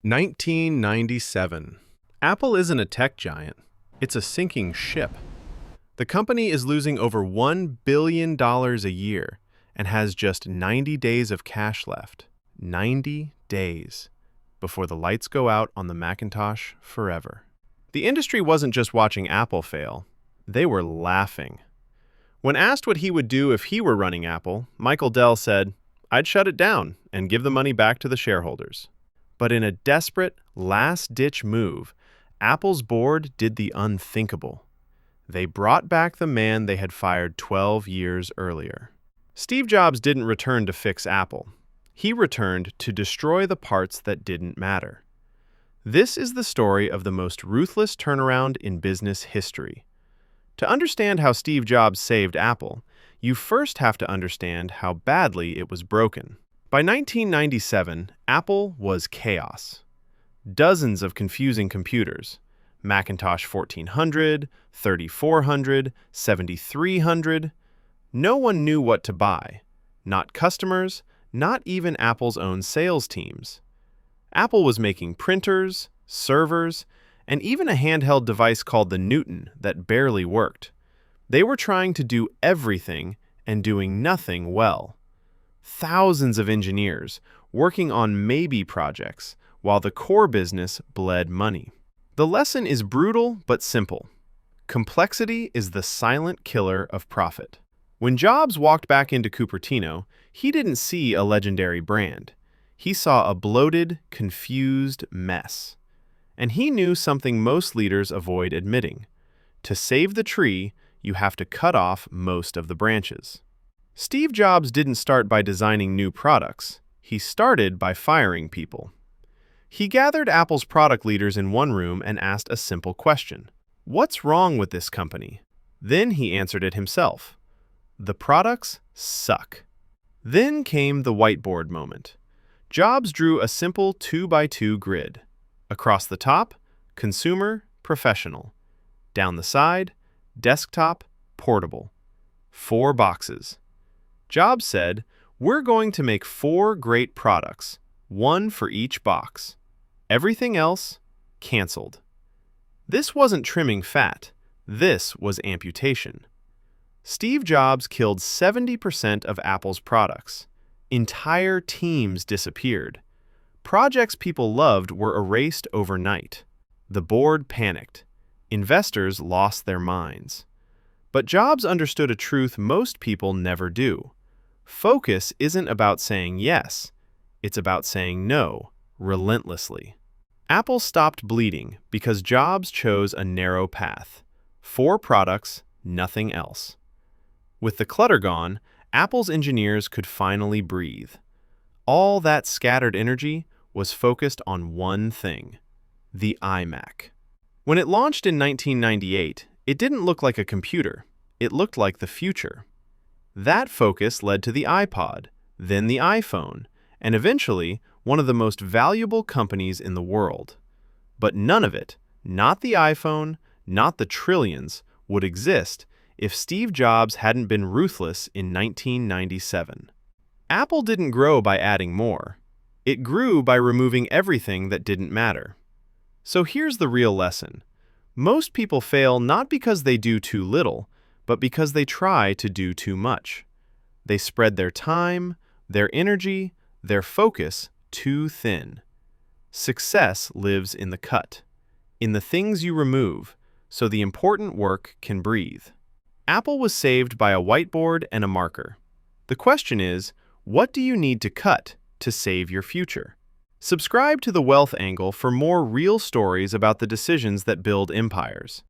1997. Apple isn't a tech giant. It's a sinking ship. The company is losing over $1 billion a year and has just 90 days of cash left. 90 days before the lights go out on the Macintosh forever. The industry wasn't just watching Apple fail. They were laughing. When asked what he would do if he were running Apple, Michael Dell said, "I'd shut it down and give the money back to the shareholders." But in a desperate, last-ditch move, Apple's board did the unthinkable. They brought back the man they had fired 12 years earlier. Steve Jobs didn't return to fix Apple. He returned to destroy the parts that didn't matter. This is the story of the most ruthless turnaround in business history. To understand how Steve Jobs saved Apple, you first have to understand how badly it was broken. By 1997, Apple was chaos. Dozens of confusing computers, Macintosh 1400, 3400, 7300. No one knew what to buy. Not customers, not even Apple's own sales teams. Apple was making printers, servers, and even a handheld device called the Newton that barely worked. They were trying to do everything and doing nothing well. Thousands of engineers working on maybe projects while the core business bled money. The lesson is brutal but simple. Complexity is the silent killer of profit. When Jobs walked back into Cupertino, he didn't see a legendary brand. He saw a bloated, confused mess. And he knew something most leaders avoid admitting. To save the tree, you have to cut off most of the branches. Steve Jobs didn't start by designing new products. He started by firing people. He gathered Apple's product leaders in one room and asked a simple question. What's wrong with this company? Then he answered it himself. The products suck. Then came the whiteboard moment. Jobs drew a simple 2x2 grid. Across the top, consumer, professional. Down the side, desktop, portable. 4 boxes. Jobs said, "We're going to make 4 great products, 1 for each box. Everything else, canceled." This wasn't trimming fat. This was amputation. Steve Jobs killed 70% of Apple's products. Entire teams disappeared. Projects people loved were erased overnight. The board panicked. Investors lost their minds. But Jobs understood a truth most people never do. Focus isn't about saying yes. It's about saying no, relentlessly. Apple stopped bleeding because Jobs chose a narrow path. 4 products, nothing else. With the clutter gone, Apple's engineers could finally breathe. All that scattered energy was focused on one thing, the iMac. When it launched in 1998, it didn't look like a computer. It looked like the future. That focus led to the iPod, then the iPhone, and eventually one of the most valuable companies in the world. But none of it, not the iPhone, not the trillions, would exist if Steve Jobs hadn't been ruthless in 1997. Apple didn't grow by adding more. It grew by removing everything that didn't matter. So here's the real lesson. Most people fail not because they do too little, but because they try to do too much. They spread their time, their energy, their focus too thin. Success lives in the cut, in the things you remove, so the important work can breathe. Apple was saved by a whiteboard and a marker. The question is, what do you need to cut to save your future? Subscribe to The Wealth Angle for more real stories about the decisions that build empires.